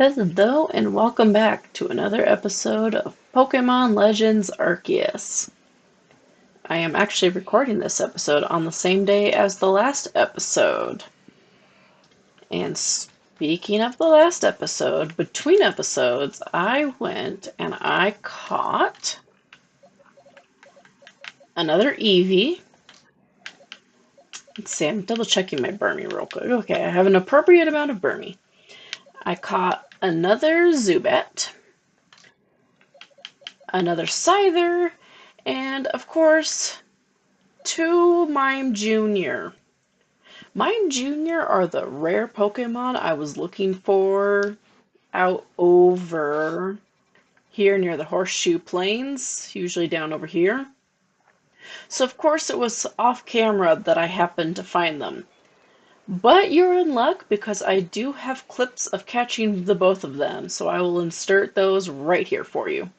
Hello and welcome back to another episode of Pokemon Legends Arceus. I am actually recording this episode on the same day as the last episode. And speaking of the last episode, between episodes, I went and I caught another Eevee. Let's see, I'm double checking my Burmy real quick. Okay, I have an appropriate amount of Burmy. I caught another Zubat, another Scyther, and of course, two Mime Jr. Mime Jr. are the rare Pokemon I was looking for out over here near the Horseshoe Plains, usually down over here. So of course it was off camera that I happened to find them. But you're in luck because I do have clips of catching the both of them, so I will insert those right here for you.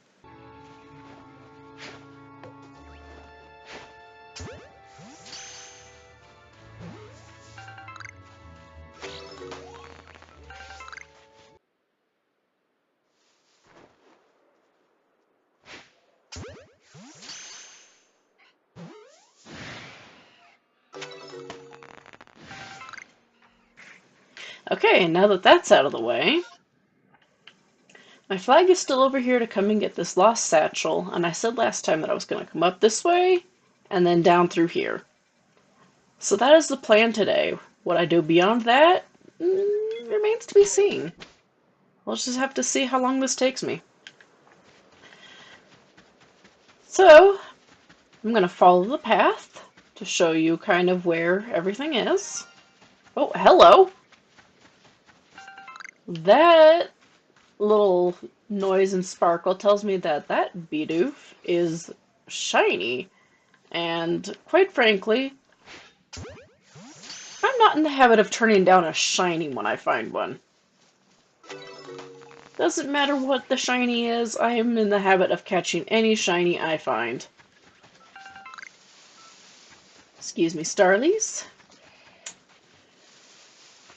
Okay, now that that's out of the way, my flag is still over here to come and get this lost satchel, and I said last time that I was going to come up this way and then down through here. So that is the plan today. What I do beyond that remains to be seen. We'll just have to see how long this takes me. So, I'm going to follow the path to show you kind of where everything is. Oh, hello! That little noise and sparkle tells me that that Bidoof is shiny. And quite frankly, I'm not in the habit of turning down a shiny when I find one. Doesn't matter what the shiny is, I am in the habit of catching any shiny I find. Excuse me, Starlies.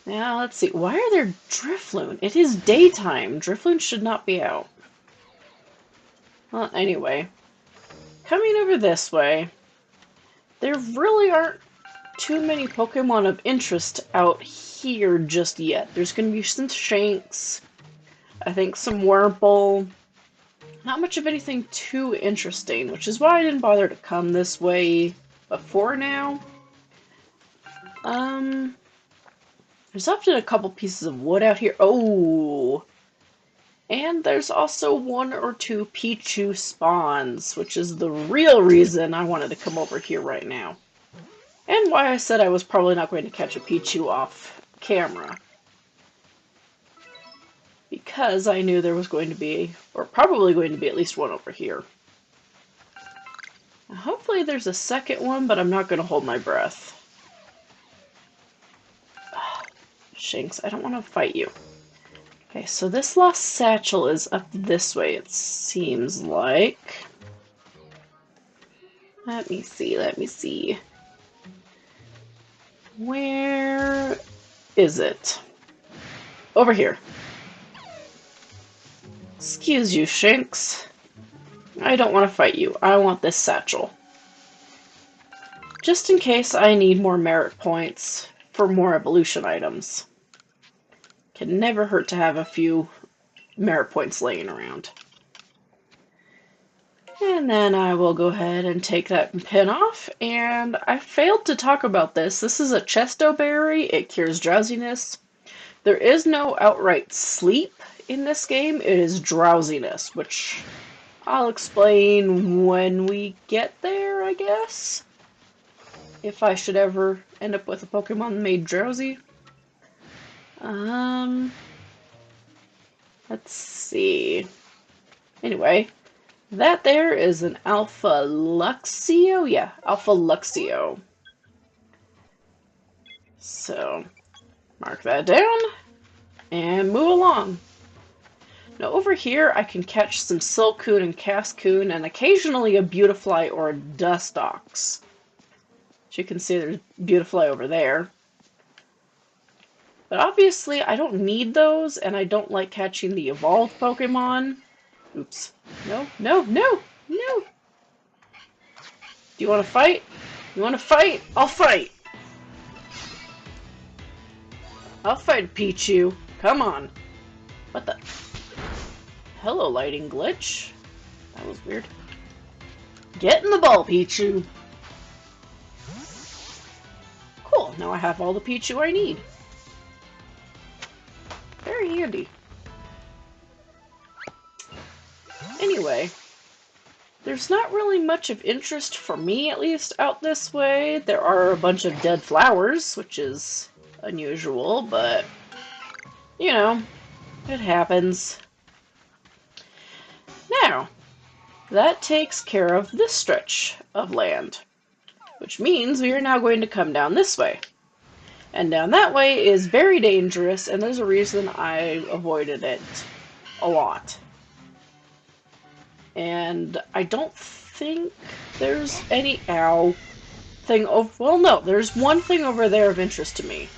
Now, let's see. Why are there Drifloon? It is daytime. Drifloon should not be out. Well, anyway. Coming over this way, there really aren't too many Pokemon of interest out here just yet. There's going to be some Shanks, I think some Wurmple. Not much of anything too interesting, which is why I didn't bother to come this way before now. There's often a couple pieces of wood out here. Oh! And there's also one or two Pichu spawns, which is the real reason I wanted to come over here right now. And why I said I was probably not going to catch a Pichu off camera. Because I knew there was going to be, or probably going to be at least one over here. Now, hopefully there's a second one, but I'm not going to hold my breath. Shanks, I don't want to fight you. Okay, so this lost satchel is up this way, it seems like. Let me see. Where is it? Over here. Excuse you, Shanks. I don't want to fight you. I want this satchel. Just in case I need more merit points for more evolution items. Can never hurt to have a few merit points laying around. And then I will go ahead and take that pin off. And I failed to talk about this. This is a Chesto Berry. It cures drowsiness. There is no outright sleep in this game. It is drowsiness, which I'll explain when we get there, I guess. If I should ever end up with a Pokemon made drowsy. Let's see. Anyway, that there is an Alpha Luxio? Yeah, Alpha Luxio. So, mark that down and move along. Now over here I can catch some Silcoon and Cascoon and occasionally a Beautifly or a Dustox. As you can see, there's Beautifly over there. But obviously, I don't need those, and I don't like catching the evolved Pokemon. Oops. No, no, no, no! Do you want to fight? You want to fight? I'll fight! I'll fight Pichu. Come on. What the? Hello, lighting glitch. That was weird. Get in the ball, Pichu! Cool, now I have all the Pichu I need. Very handy. Anyway, there's not really much of interest for me, at least, out this way. There are a bunch of dead flowers, which is unusual, but, you know, it happens. Now, that takes care of this stretch of land, which means we are now going to come down this way. And down that way is very dangerous, and there's a reason I avoided it a lot. And I don't think there's any thing over. Well, no, there's one thing over there of interest to me.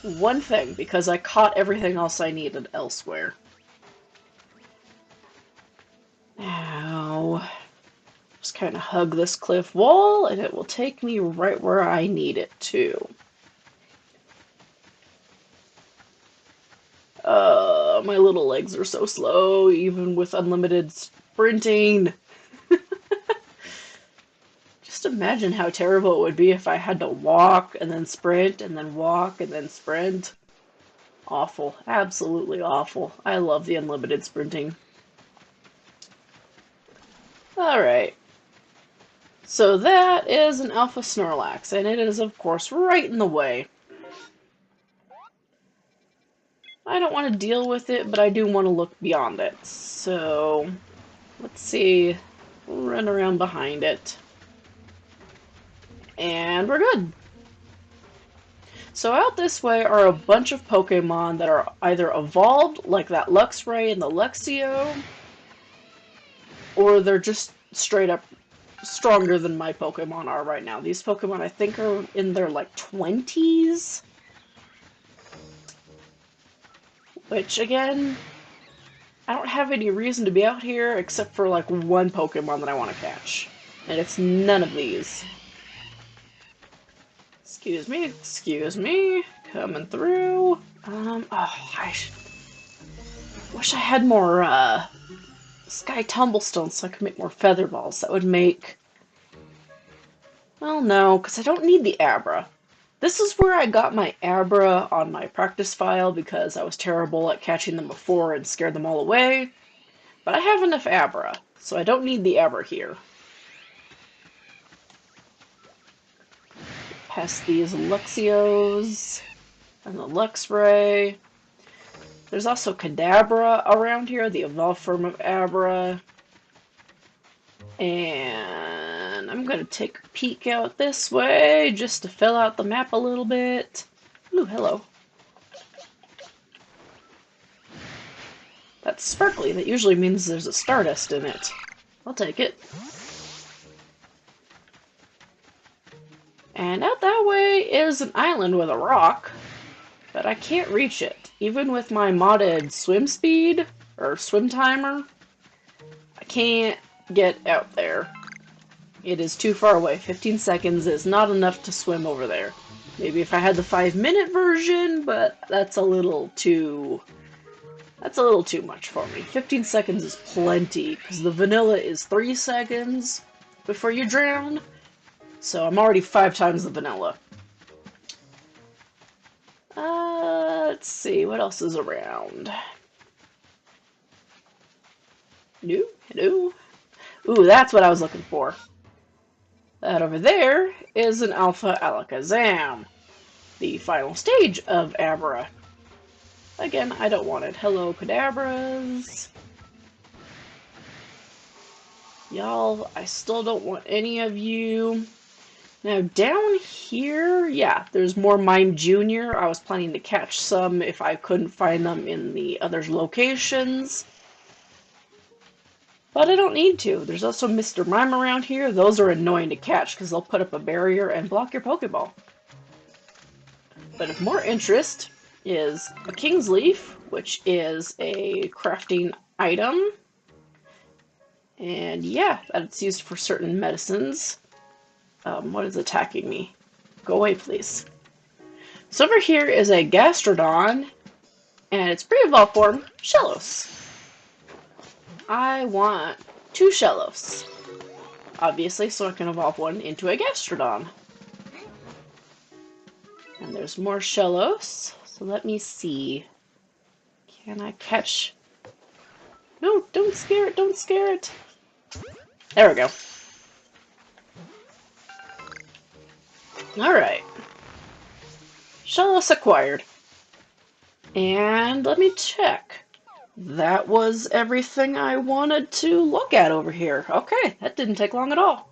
One thing, because I caught everything else I needed elsewhere. Now, just kind of hug this cliff wall, and it will take me right where I need it to. My little legs are so slow, even with unlimited sprinting. Just imagine how terrible it would be if I had to walk and then sprint and then walk and then sprint. Awful. Absolutely awful. I love the unlimited sprinting. Alright. So that is an Alpha Snorlax, and it is, of course, right in the way. I don't want to deal with it, but I do want to look beyond it. So, let's see. We'll run around behind it. And we're good. So out this way are a bunch of Pokemon that are either evolved, like that Luxray and the Luxio, or they're just straight up stronger than my Pokemon are right now. These Pokemon, I think, are in their, like, 20s? Which, again, I don't have any reason to be out here except for, like, one Pokemon that I want to catch. And it's none of these. Excuse me. Coming through. I wish I had more, Sky Tumblestones so I could make more Feather Balls. That would make... Well, no, because I don't need the Abra. This is where I got my Abra on my practice file because I was terrible at catching them before and scared them all away. But I have enough Abra, so I don't need the Abra here. Past these Luxios and the Luxray. There's also Kadabra around here, the evolved form of Abra. And I'm going to take a peek out this way just to fill out the map a little bit. Ooh, hello. That's sparkly. That usually means there's a Stardust in it. I'll take it. And out that way is an island with a rock, but I can't reach it. Even with my modded swim speed, or swim timer, I can't get out there. It is too far away. 15 seconds is not enough to swim over there. Maybe if I had the 5-minute version, but that's a little too much for me. 15 seconds is plenty, because the vanilla is 3 seconds before you drown. So I'm already 5 times the vanilla. Let's see, what else is around? Hello? Ooh, that's what I was looking for. That over there is an Alpha Alakazam, the final stage of Abra. Again, I don't want it. Hello, Kadabras. Y'all, I still don't want any of you. Now, down here, yeah, there's more Mime Jr. I was planning to catch some if I couldn't find them in the other locations. But I don't need to. There's also Mr. Mime around here. Those are annoying to catch because they'll put up a barrier and block your Pokeball. But of more interest is a King's Leaf, which is a crafting item. And yeah, it's used for certain medicines. What is attacking me? Go away, please. So over here is a Gastrodon, and its pre-evolved form, Shellos. I want 2 Shellos, obviously, so I can evolve one into a Gastrodon. And there's more Shellos, so let me see. Can I catch... No, don't scare it, don't scare it! There we go. Alright. Shellos acquired. And let me check. That was everything I wanted to look at over here. Okay, that didn't take long at all.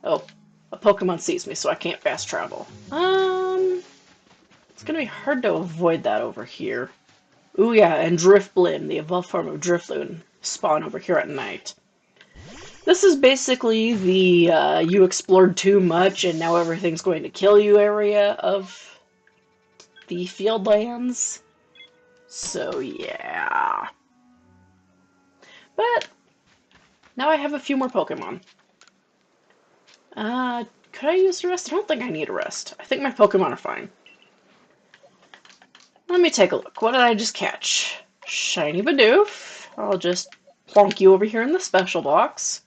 Oh, a Pokemon sees me, so I can't fast travel. It's gonna be hard to avoid that over here. Ooh yeah, and Drifblim, the evolved form of Drifloon, spawn over here at night. This is basically the you explored too much and now everything's going to kill you area of the Fieldlands. So yeah. But now I have a few more Pokemon. Could I use a rest? I don't think I need a rest. I think my Pokemon are fine. Let me take a look. What did I just catch? Shiny Bidoof. I'll just plonk you over here in the special box.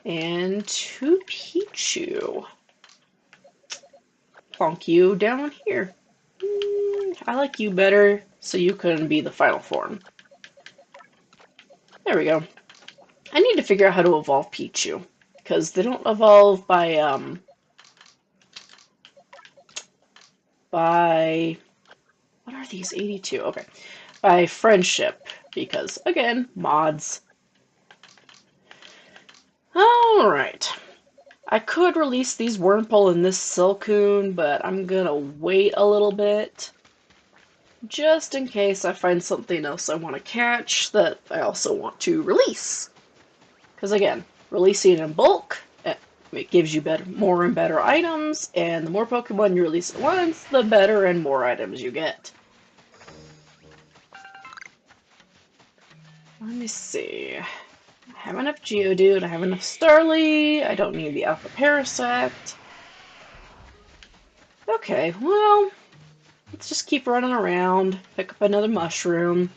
And 2 Pichu. Plonk you down here. I like you better, so you couldn't be the final form. There we go. I need to figure out how to evolve Pichu, because they don't evolve by what are these? 82. Okay. By friendship, because again, mods. Alright. I could release these Wurmple and this Silcoon, but I'm gonna wait a little bit. Just in case I find something else I want to catch that I also want to release. Because again, releasing in bulk, it gives you more and better items, and the more Pokemon you release at once, the better and more items you get. Let me see. I have enough Geodude, I have enough Starly, I don't need the Alpha Parasect. Okay, well, let's just keep running around, pick up another mushroom.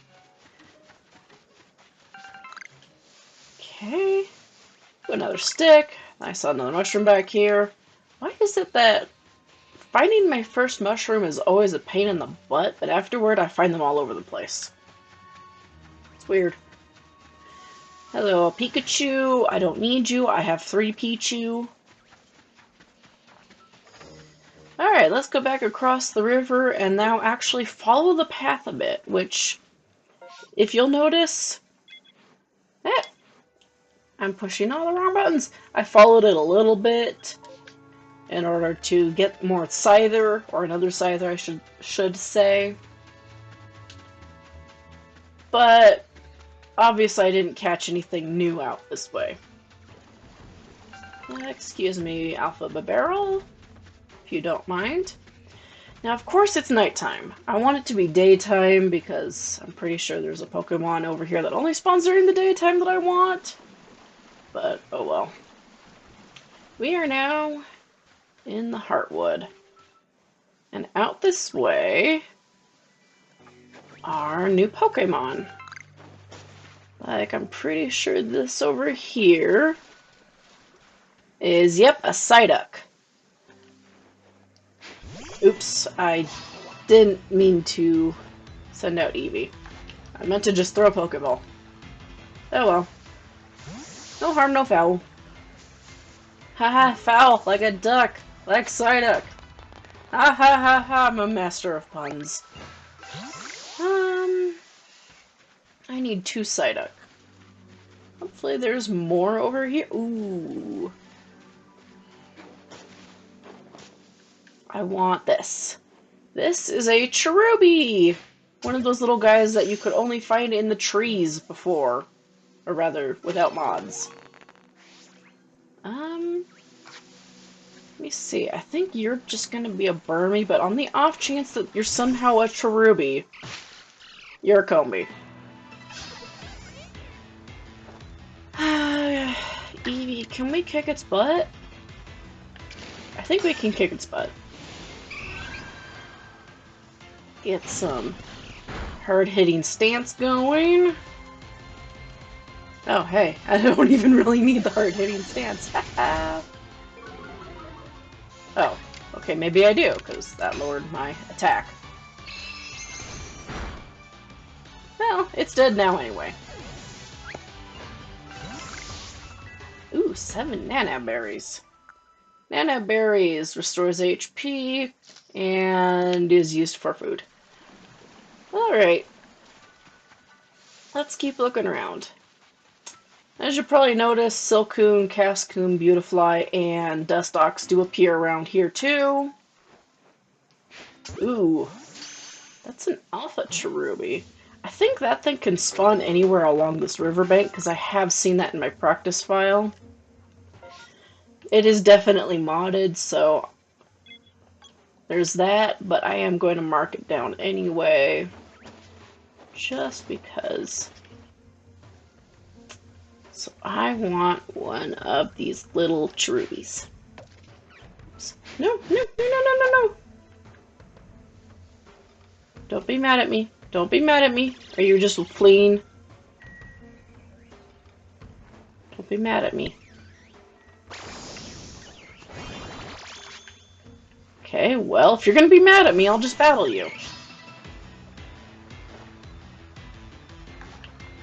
Okay, another stick. I saw another mushroom back here. Why is it that finding my first mushroom is always a pain in the butt, but afterward I find them all over the place? It's weird. Hello, Pikachu. I don't need you. I have 3 Pichu. Alright, let's go back across the river and now actually follow the path a bit, which, if you'll notice, I'm pushing all the wrong buttons. I followed it a little bit in order to get more Scyther, or another Scyther I should say. But obviously I didn't catch anything new out this way. Excuse me, Alpha Bibarel, if you don't mind. Now of course it's nighttime. I want it to be daytime because I'm pretty sure there's a Pokemon over here that only spawns during the daytime that I want. But oh well. We are now in the Heartwood. And out this way are new Pokemon. Like, I'm pretty sure this over here is, yep, a Psyduck. Oops, I didn't mean to send out Eevee. I meant to just throw a Pokeball. Oh well. No harm, no foul. Haha, foul, like a duck, like Psyduck. Ha ha ha ha, I'm a master of puns. I need 2 Psyduck. Hopefully there's more over here. Ooh. I want this. This is a Cherubi! One of those little guys that you could only find in the trees before. Or rather, without mods. Let me see. I think you're just going to be a Burmy, but on the off chance that you're somehow a Cherubi, you're a Combi. Eevee, can we kick its butt? I think we can kick its butt. Get some hard-hitting stance going. Oh, hey, I don't even really need the hard-hitting stance. Oh, okay, maybe I do, because that lowered my attack. Well, it's dead now anyway. Ooh, 7 Nana Berries. Nana Berries restores HP and is used for food. Alright. Let's keep looking around. As you probably noticed, Silcoon, Cascoon, Beautifly, and Dustox do appear around here too. Ooh, that's an Alpha Cherubi. I think that thing can spawn anywhere along this riverbank, because I have seen that in my practice file. It is definitely modded, so there's that, but I am going to mark it down anyway, just because. So I want one of these little Cherubis. No, no, no, no, no, no, no! Don't be mad at me. Don't be mad at me. Are you just fleeing? Don't be mad at me. Okay, well, if you're gonna be mad at me, I'll just battle you.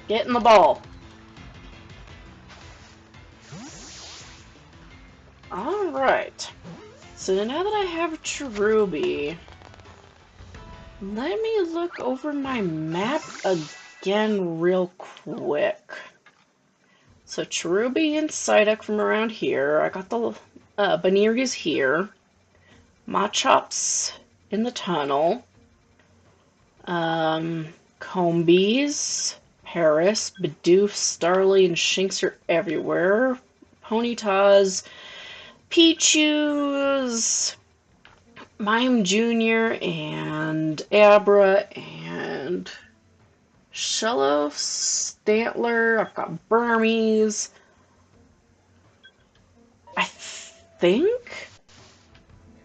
Get in the ball. Alright. So now that I have a Cherubi, let me look over my map again real quick. So Cherubi and Psyduck from around here. I got the Baneri's here. Machop's in the tunnel. Combies, Paris, Bidoof, Starly, and Shinx are everywhere. Ponyta's, Pichu's, Mime Jr., and Abra, and Shello, Stantler. I've got Burmies. I think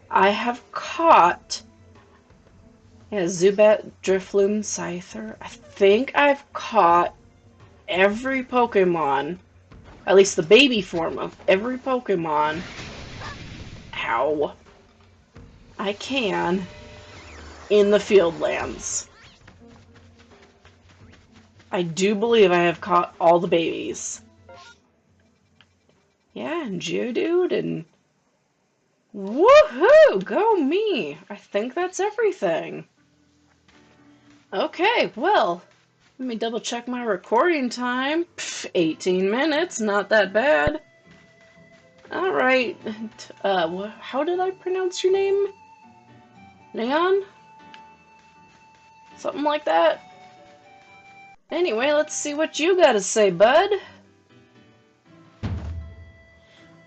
I have caught Zubat, Drifloon, Scyther. I think I've caught every Pokemon, at least the baby form of every Pokemon, I can, in the Fieldlands. I do believe I have caught all the babies. Yeah, and Geodude, and woohoo! Go me! I think that's everything. Okay, well, let me double check my recording time. 18 minutes, not that bad. Alright, how did I pronounce your name? Leon? Something like that? Anyway, let's see what you gotta say, bud.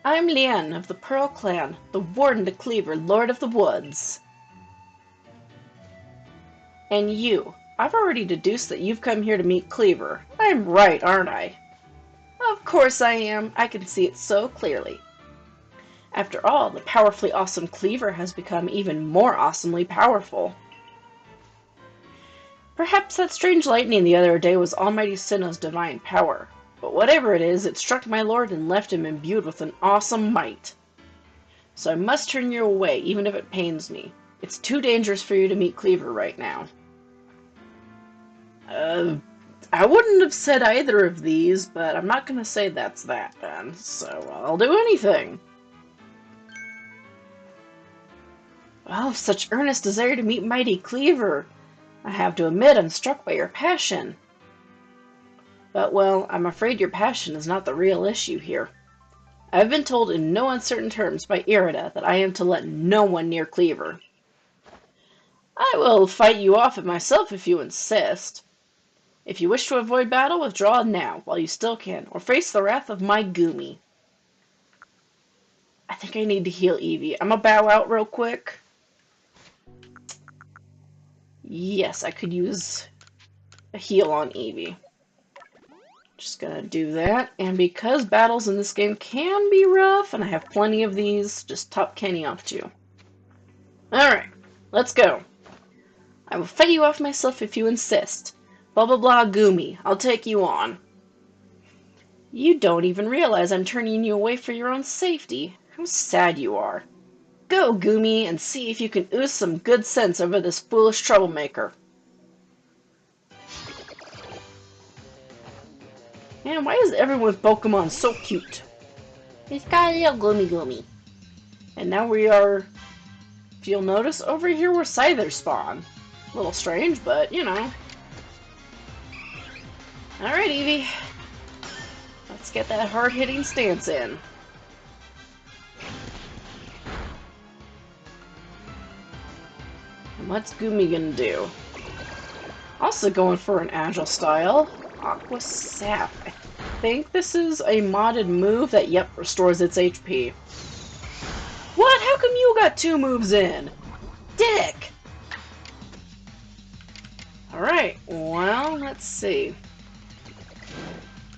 I'm Leon of the Pearl Clan, the Warden to Cleaver, Lord of the Woods. And you. I've already deduced that you've come here to meet Cleaver. I'm right, aren't I? Of course I am. I can see it so clearly. After all, the powerfully awesome Cleaver has become even more awesomely powerful. Perhaps that strange lightning the other day was Almighty Sinnoh's divine power. But whatever it is, it struck my lord and left him imbued with an awesome might. So I must turn you away, even if it pains me. It's too dangerous for you to meet Cleaver right now. I wouldn't have said either of these, but I'm not going to say that's that, then. So I'll do anything. Well, such earnest desire to meet mighty Cleaver. I have to admit I'm struck by your passion. But, well, I'm afraid your passion is not the real issue here. I've been told in no uncertain terms by Irida that I am to let no one near Cleaver. I will fight you off it myself if you insist. If you wish to avoid battle, withdraw now, while you still can, or face the wrath of my Goomy. I think I need to heal Eevee. I'm gonna bow out real quick. Yes, I could use a heal on Eevee. Just gonna do that. And because battles in this game can be rough, and I have plenty of these, just top Kenny off too. Alright, let's go. I will fight you off myself if you insist. Blah blah blah Goomy. I'll take you on. You don't even realize I'm turning you away for your own safety. How sad you are. Go, Goomy, and see if you can ooze some good sense over this foolish troublemaker. Man, why is everyone's Pokemon so cute? He's got a little Goomy. And now we are, if you'll notice, over here where Scythers spawn. A little strange, but, you know. Alright, Eevee. Let's get that hard-hitting stance in. And what's Goomy gonna do? Also going for an agile style. Aqua Sap. I think this is a modded move that, yep, restores its HP. What? How come you got 2 moves in? Dick! Alright, well, let's see.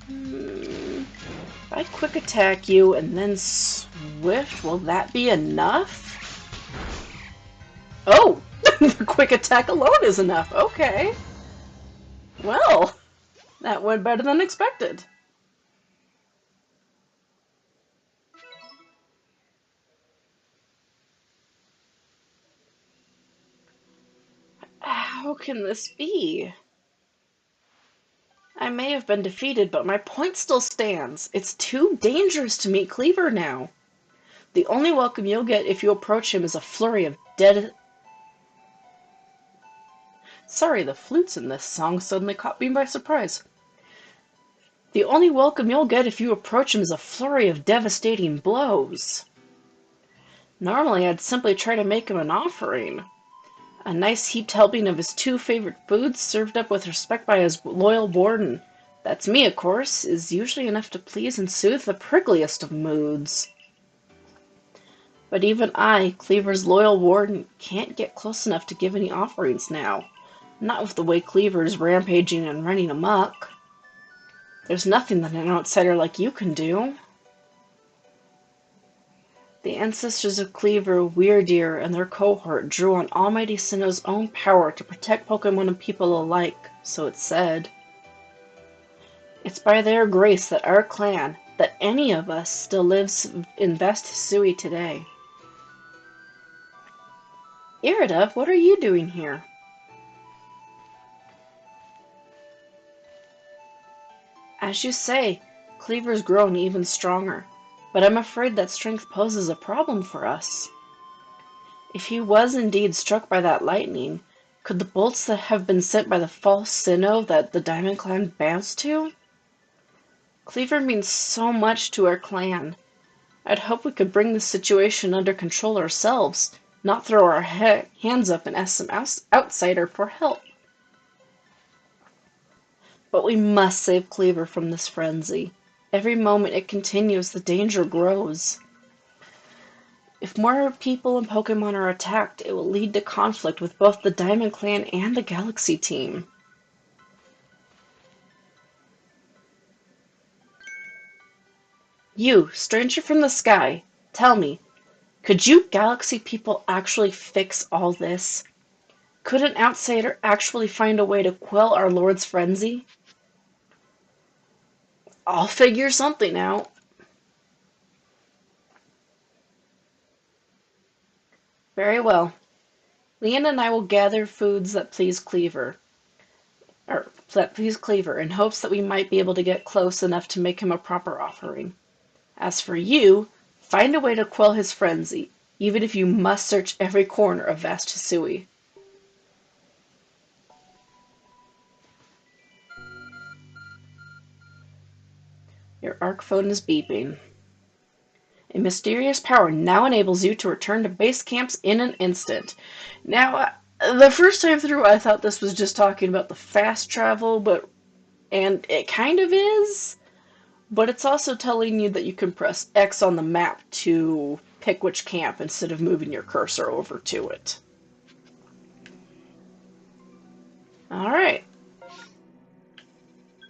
If I quick attack you and then swift, will that be enough? Oh! The quick attack alone is enough. Okay. Well, that went better than expected. How can this be? I may have been defeated, but my point still stands. It's too dangerous to meet Cleaver now. The only welcome you'll get if you approach him is a flurry of dead... Sorry, the flutes in this song suddenly caught me by surprise. The only welcome you'll get if you approach him is a flurry of devastating blows. Normally, I'd simply try to make him an offering. A nice heaped helping of his 2 favorite foods served up with respect by his loyal warden. That's me, of course, is usually enough to please and soothe the prickliest of moods. But even I, Cleaver's loyal warden, can't get close enough to give any offerings now. Not with the way Cleaver is rampaging and running amok. There's nothing that an outsider like you can do. The ancestors of Cleaver, Weirdeer, and their cohort drew on Almighty Sinnoh's own power to protect Pokemon and people alike, so it's said. It's by their grace that our clan, that any of us, still lives in Vast Hisui today. Iridav, what are you doing here? As you say, Cleaver's grown even stronger, but I'm afraid that strength poses a problem for us. If he was indeed struck by that lightning, could the bolts that have been sent by the false Sinnoh that the Diamond Clan bows to? Cleaver means so much to our clan. I'd hope we could bring the situation under control ourselves, not throw our hands up and ask some outsider for help. But we must save Cleaver from this frenzy. Every moment it continues, the danger grows. If more people and Pokemon are attacked, it will lead to conflict with both the Diamond Clan and the Galaxy team. You, stranger from the sky, tell me, could you Galaxy people actually fix all this? Could an outsider actually find a way to quell our Lord's frenzy? I'll figure something out. Very well. Leon and I will gather foods that please Cleaver. In hopes that we might be able to get close enough to make him a proper offering. As for you, find a way to quell his frenzy, even if you must search every corner of Vast Hisui. Your ARC phone is beeping. A mysterious power now enables you to return to base camps in an instant. Now, the first time through, I thought this was just talking about the fast travel, and it kind of is, but it's also telling you that you can press X on the map to pick which camp instead of moving your cursor over to it. Alright.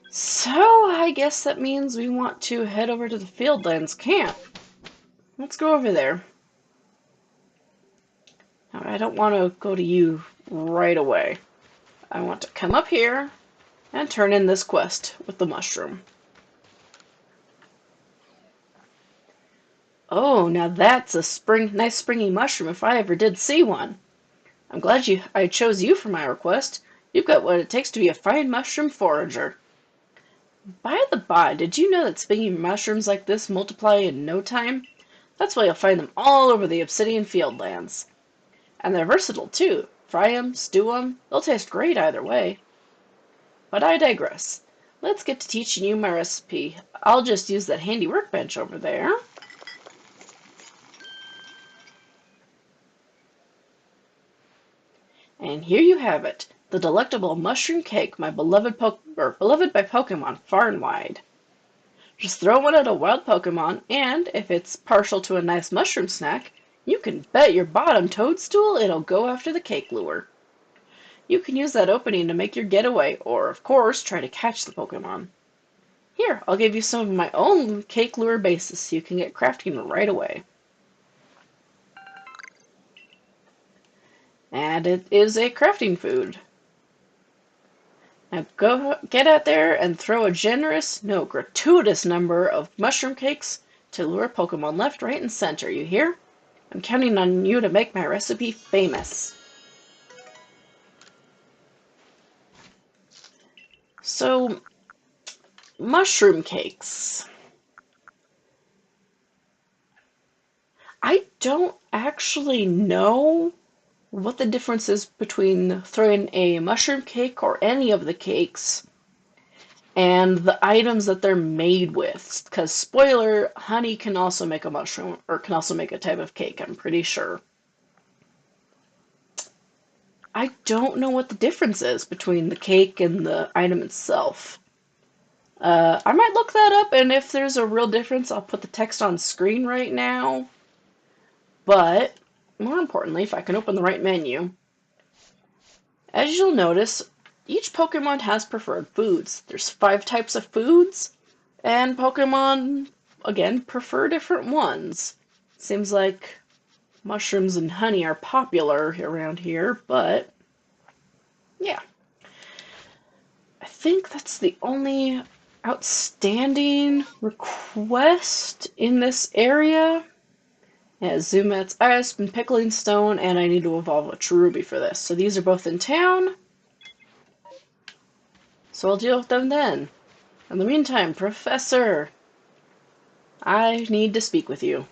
So, I guess that means we want to head over to the Fieldlands camp. Let's go over there. Now, I don't want to go to you right away. I want to come up here and turn in this quest with the mushroom. Oh, now that's a nice springy mushroom if I ever did see one. I'm glad I chose you for my request. You've got what it takes to be a fine mushroom forager. By the by, did you know that springy mushrooms like this multiply in no time? That's why you'll find them all over the Obsidian Fieldlands. And they're versatile too. Fry 'em, stew 'em, they'll taste great either way. But I digress. Let's get to teaching you my recipe. I'll just use that handy workbench over there. And here you have it, the delectable mushroom cake, my beloved by Pokemon far and wide. Just throw one at a wild Pokemon, and if it's partial to a nice mushroom snack, you can bet your bottom toadstool it'll go after the cake lure. You can use that opening to make your getaway, or of course, try to catch the Pokemon. Here, I'll give you some of my own cake lure bases so you can get crafting right away. And it is a crafting food. Now go get out there and throw a generous, no, gratuitous number of mushroom cakes to lure Pokemon left, right, and center, you hear? I'm counting on you to make my recipe famous. So, mushroom cakes. I don't actually know what the difference is between throwing a mushroom cake or any of the cakes and the items that they're made with. Because, spoiler, honey can also make a mushroom, or can also make a type of cake, I'm pretty sure. I don't know what the difference is between the cake and the item itself. I might look that up, and if there's a real difference, I'll put the text on screen right now. But, more importantly, if I can open the right menu, as you'll notice, each Pokemon has preferred foods. There's 5 types of foods, and Pokemon, again, prefer different ones. Seems like mushrooms and honey are popular around here, but yeah. I think that's the only outstanding request in this area. Yeah, Zumet's Ice and Pickling Stone, and I need to evolve a Cherubi for this. So these are both in town. So I'll deal with them then. In the meantime, Professor, I need to speak with you.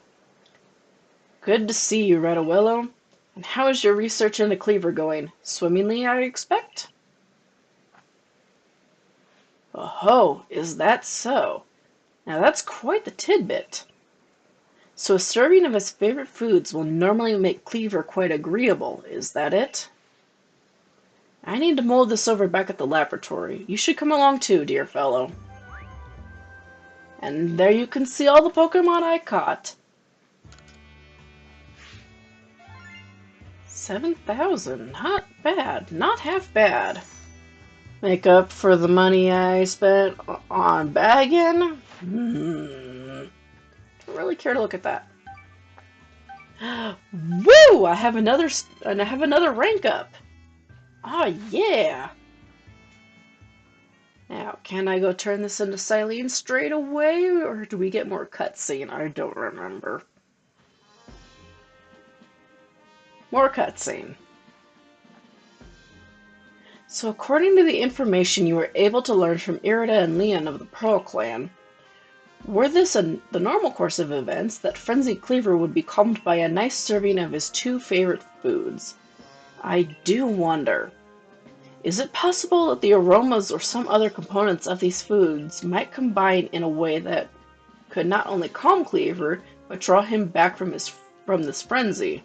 Good to see you, Redawillow. And how is your research into Cleaver going? Swimmingly, I expect? Oh, is that so? Now that's quite the tidbit. So a serving of his favorite foods will normally make Cleaver quite agreeable, is that it? I need to mold this over back at the laboratory. You should come along too, dear fellow. And there you can see all the Pokemon I caught. 7,000, not bad, not half bad. Make up for the money I spent on bagging? Don't really care to look at that. Woo! I have another rank up. Oh yeah. Now, can I go turn this into Silene straight away, or do we get more cutscene? I don't remember. More cutscene. So according to the information you were able to learn from Irida and Leon of the Pearl Clan, were this the normal course of events, that Frenzied Cleaver would be calmed by a nice serving of his 2 favorite foods. I do wonder, is it possible that the aromas or some other components of these foods might combine in a way that could not only calm Cleaver, but draw him back from this frenzy?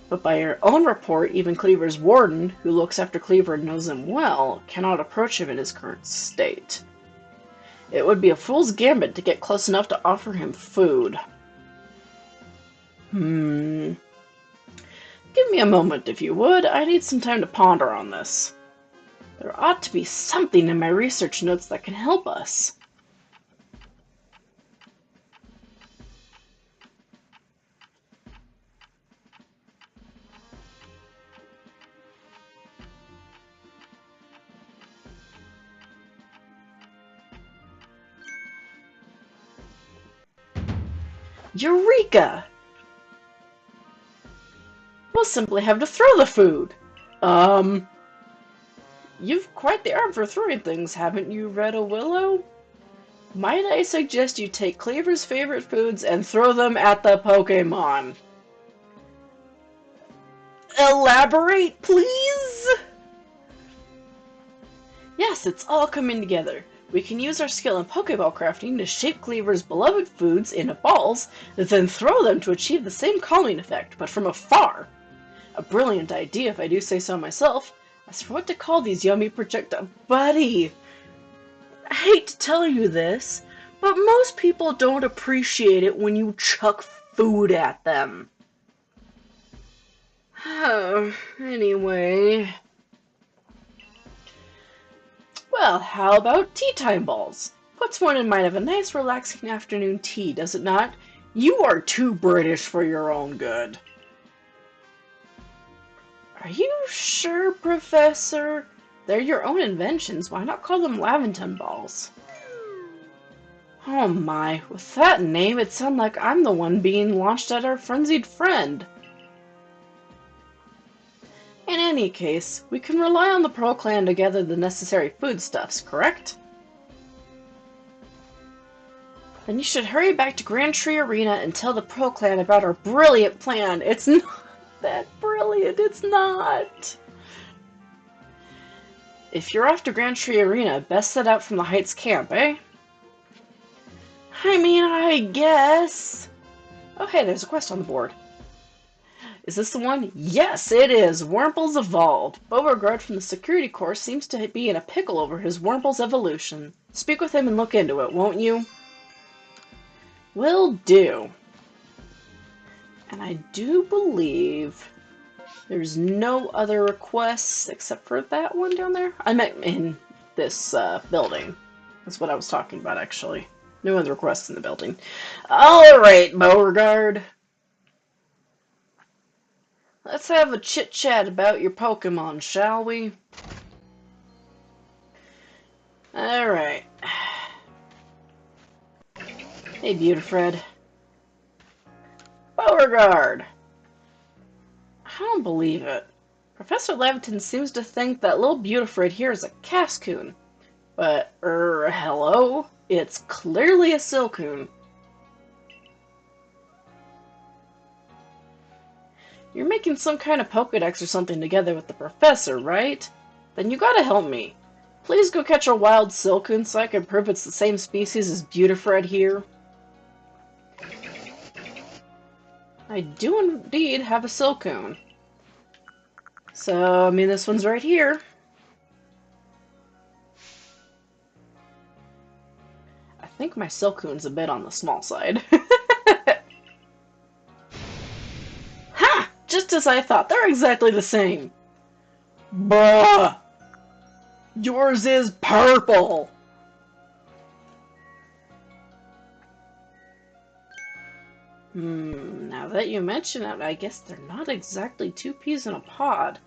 But by your own report, even Cleaver's warden, who looks after Cleaver and knows him well, cannot approach him in his current state. It would be a fool's gambit to get close enough to offer him food. Hmm. Give me a moment, if you would. I need some time to ponder on this. There ought to be something in my research notes that can help us. Eureka! We'll simply have to throw the food. You've quite the arm for throwing things, haven't you, Red Willow? Might I suggest you take Cleaver's favorite foods and throw them at the Pokémon? Elaborate, please? Yes, it's all coming together. We can use our skill in Pokeball crafting to shape Cleaver's beloved foods into balls, then throw them to achieve the same calming effect, but from afar. A brilliant idea, if I do say so myself. As for what to call these yummy projectiles... Buddy! I hate to tell you this, but most people don't appreciate it when you chuck food at them. Oh, anyway... Well, how about tea time balls? Puts one in mind of a nice relaxing afternoon tea, does it not? You are too British for your own good. Are you sure, Professor? They're your own inventions. Why not call them Laventon balls? Oh my, with that name, it sounds like I'm the one being launched at our frenzied friend. In any case, we can rely on the Pearl Clan to gather the necessary foodstuffs, correct? Then you should hurry back to Grand Tree Arena and tell the Pearl Clan about our brilliant plan. It's not that brilliant, it's not. If you're off to Grand Tree Arena, best set out from the Heights camp, eh? I mean, I guess. Oh hey, there's a quest on the board. Is this the one? Yes, it is! Wurmple's evolved. Beauregard from the security corps seems to be in a pickle over his Wurmple's evolution. Speak with him and look into it, won't you? Will do. And I do believe there's no other requests except for that one down there. I meant in this building. That's what I was talking about, actually. No other requests in the building. Alright, Beauregard. Let's have a chit-chat about your Pokemon, shall we? Alright. Hey, Beautifred. Beauregard! I don't believe it. Professor Laventon seems to think that little Beautifred here is a Cascoon. But, hello? It's clearly a Silcoon. You're making some kind of Pokedex or something together with the professor, right? Then you gotta help me. Please go catch a wild Silcoon so I can prove it's the same species as Beautifred here. I do indeed have a Silcoon. So, I mean, this one's right here. I think my Silcoon's a bit on the small side. Ha! Just as I thought, they're exactly the same. Bruh! Yours is purple! Now that you mention it, I guess they're not exactly two peas in a pod.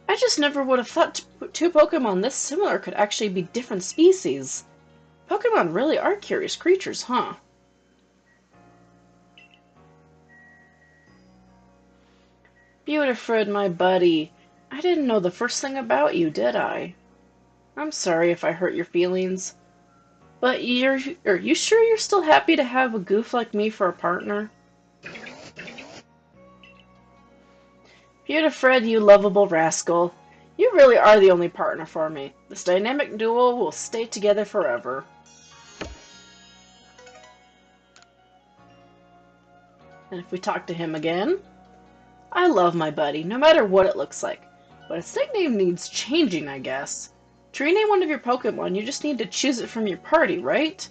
I just never would have thought two Pokemon this similar could actually be different species. Pokemon really are curious creatures, huh? Beautifred, my buddy. I didn't know the first thing about you, did I? I'm sorry if I hurt your feelings. But are you sure you're still happy to have a goof like me for a partner? Beautifred, you lovable rascal. You really are the only partner for me. This dynamic duo will stay together forever. And if we talk to him again? I love my buddy, no matter what it looks like. But its nickname needs changing, I guess. To rename one of your Pokemon, you just need to choose it from your party, right?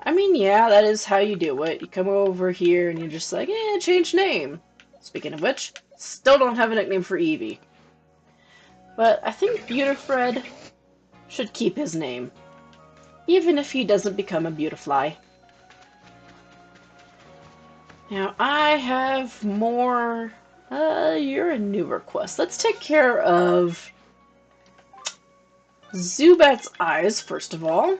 I mean, yeah, that is how you do it. You come over here and you're just like, change name. Speaking of which, still don't have a nickname for Eevee. But I think Beautifred should keep his name, even if he doesn't become a Beautifly. Now, I have more... you're a new request. Let's take care of Zubat's eyes, first of all.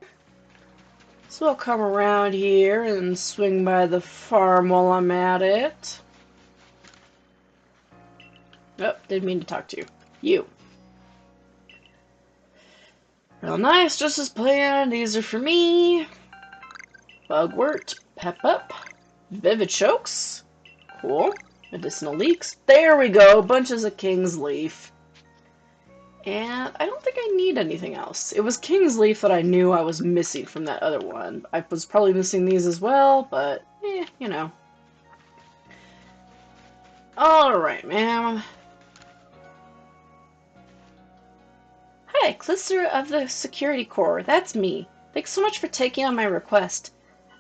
So I'll come around here and swing by the farm while I'm at it. Oh, didn't mean to talk to you. You. Real nice, just as planned. These are for me. Bugwort, Pep Up, Vivid Chokes. Cool. Medicinal Leeks. There we go, bunches of King's Leaf. And I don't think I need anything else. It was King's Leaf that I knew I was missing from that other one. I was probably missing these as well, but, you know. Alright, ma'am. Hi, Clister of the Security Corps. That's me. Thanks so much for taking on my request.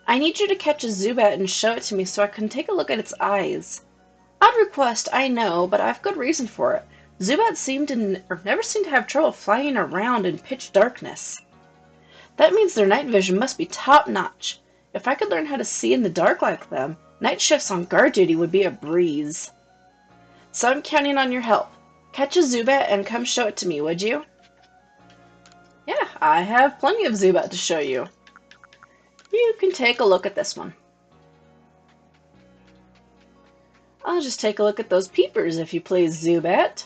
I need you to catch a Zubat and show it to me so I can take a look at its eyes. Odd request, I know, but I've good reason for it. Zubats never seem to have trouble flying around in pitch darkness. That means their night vision must be top-notch. If I could learn how to see in the dark like them, night shifts on guard duty would be a breeze. So I'm counting on your help. Catch a Zubat and come show it to me, would you? Yeah, I have plenty of Zubat to show you. You can take a look at this one. I'll just take a look at those peepers if you please, Zubat.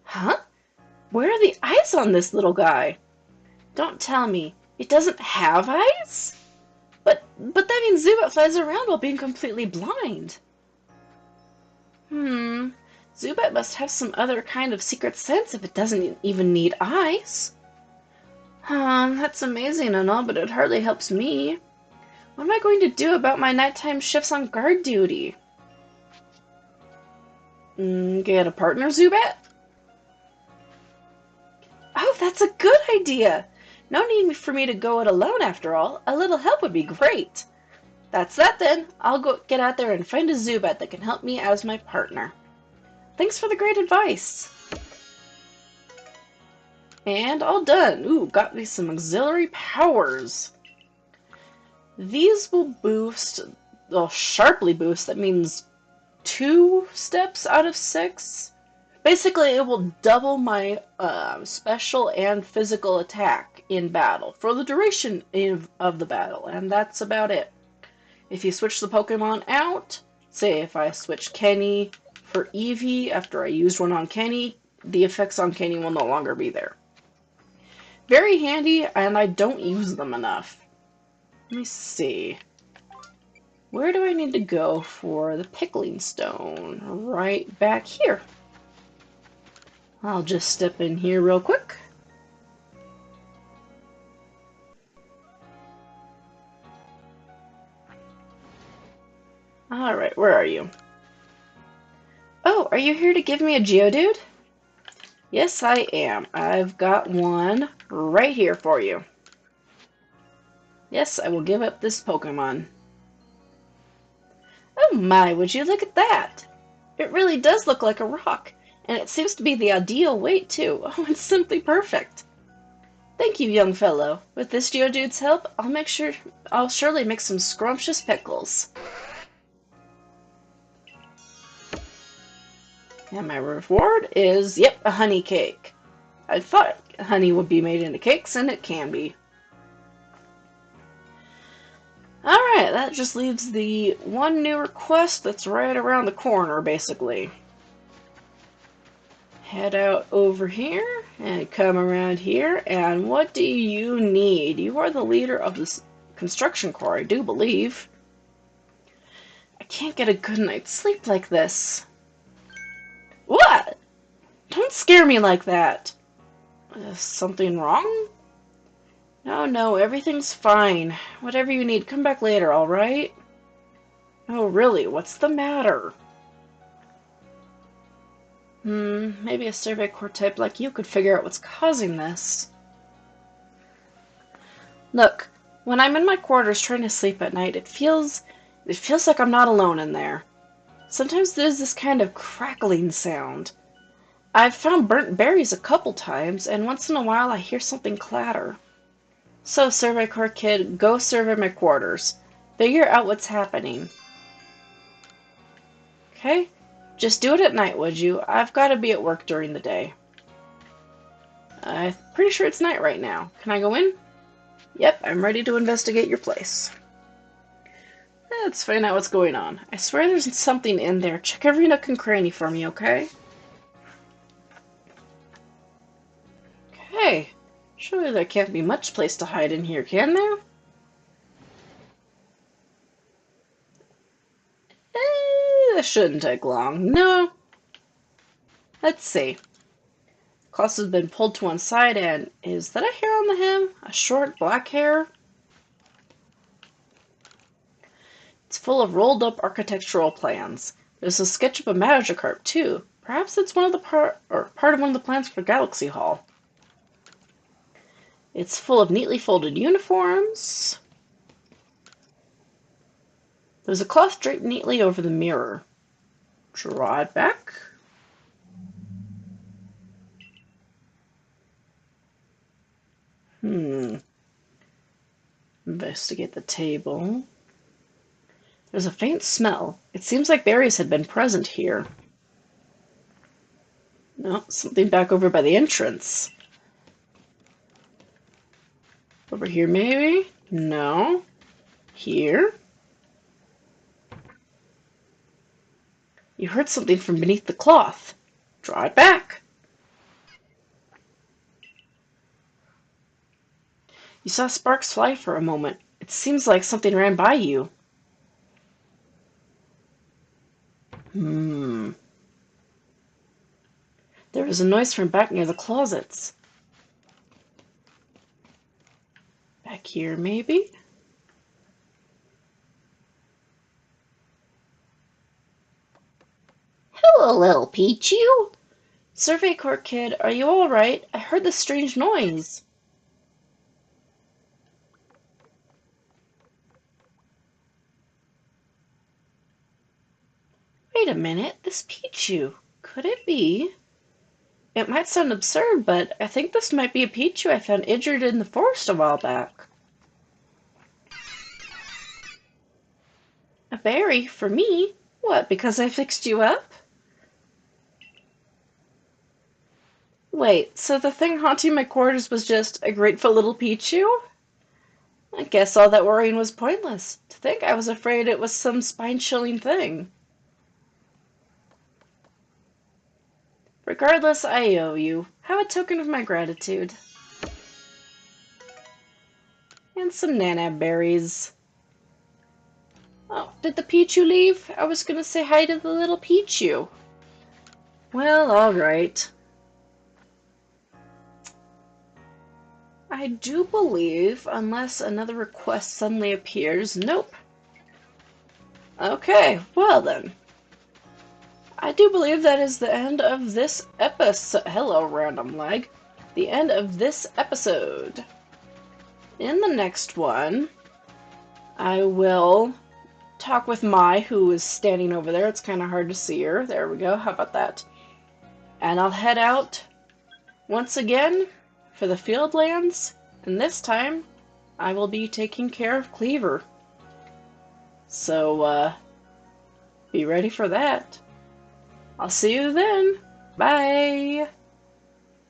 Huh? Where are the eyes on this little guy? Don't tell me. It doesn't have eyes? But that means Zubat flies around while being completely blind. Zubat must have some other kind of secret sense if it doesn't even need eyes. That's amazing and all, but it hardly helps me. What am I going to do about my nighttime shifts on guard duty? Get a partner, Zubat? Oh, that's a good idea! No need for me to go it alone, after all. A little help would be great. That's that, then. I'll go get out there and find a Zubat that can help me as my partner. Thanks for the great advice. And all done. Ooh, got me some auxiliary powers. These will boost, well, sharply boost. That means 2 steps out of 6. Basically, it will double my special and physical attack in battle for the duration of the battle, and that's about it. If you switch the Pokemon out, say if I switch Kenny for Eevee after I used one on Kenny, the effects on Kenny will no longer be there. Very handy, and I don't use them enough. Let me see. Where do I need to go for the Pickling Stone? Right back here. I'll just step in here real quick. Alright, where are you? Oh, are you here to give me a Geodude? Yes, I am. I've got one right here for you. Yes, I will give up this Pokemon. Oh my, would you look at that? It really does look like a rock. And it seems to be the ideal weight, too. Oh, it's simply perfect. Thank you, young fellow. With this Geodude's help, I'll surely make some scrumptious pickles. And my reward is, yep, a honey cake. I thought honey would be made into cakes, and it can be. Alright, that just leaves the one new request that's right around the corner, basically. Head out over here and come around here, and what do you need? You are the leader of this construction corps, I do believe. I can't get a good night's sleep like this. What? Don't scare me like that. Is something wrong? No, everything's fine. Whatever you need, come back later, alright? Oh, really? What's the matter? Maybe a Survey Corps type like you could figure out what's causing this. Look, when I'm in my quarters trying to sleep at night, it feels like I'm not alone in there. Sometimes there's this kind of crackling sound. I've found burnt berries a couple times, and once in a while I hear something clatter. So, Survey Corps kid, go survey my quarters. Figure out what's happening. Okay? Just do it at night, would you? I've got to be at work during the day. I'm pretty sure it's night right now. Can I go in? Yep, I'm ready to investigate your place. Let's find out what's going on. I swear there's something in there. Check every nook and cranny for me, okay? Okay. Surely there can't be much place to hide in here, can there? This shouldn't take long. No. Let's see. Klaus has been pulled to one side, and is that a hair on the hem? A short black hair? It's full of rolled up architectural plans. There's a sketch of a Magikarp, too. Perhaps it's one of the part of one of the plans for Galaxy Hall. It's full of neatly folded uniforms. There's a cloth draped neatly over the mirror. Draw it back. Investigate the table. There's a faint smell. It seems like berries had been present here. No, something back over by the entrance. Over here, maybe? No. Here? You heard something from beneath the cloth. Draw it back. You saw sparks fly for a moment. It seems like something ran by you. There was a noise from back near the closets. Back here, maybe? Hello, little Pichu. Survey Corps kid, are you all right? I heard this strange noise. Wait a minute, this Pichu. Could it be? It might sound absurd, but I think this might be a Pichu I found injured in the forest a while back. A berry? For me? What, because I fixed you up? Wait, so the thing haunting my quarters was just a grateful little Pichu? I guess all that worrying was pointless. To think I was afraid it was some spine-chilling thing. Regardless, I owe you. Have a token of my gratitude. And some nanab berries. Oh, did the Pichu leave? I was gonna say hi to the little Pichu. Well, alright. I do believe, unless another request suddenly appears, nope. Okay, well then. I do believe that is the end of this episode. Hello, random leg. The end of this episode. In the next one, I will talk with Mai, who is standing over there. It's kind of hard to see her. There we go. How about that? And I'll head out once again for the Fieldlands, and this time I will be taking care of Cleaver. So, be ready for that. I'll see you then. Bye!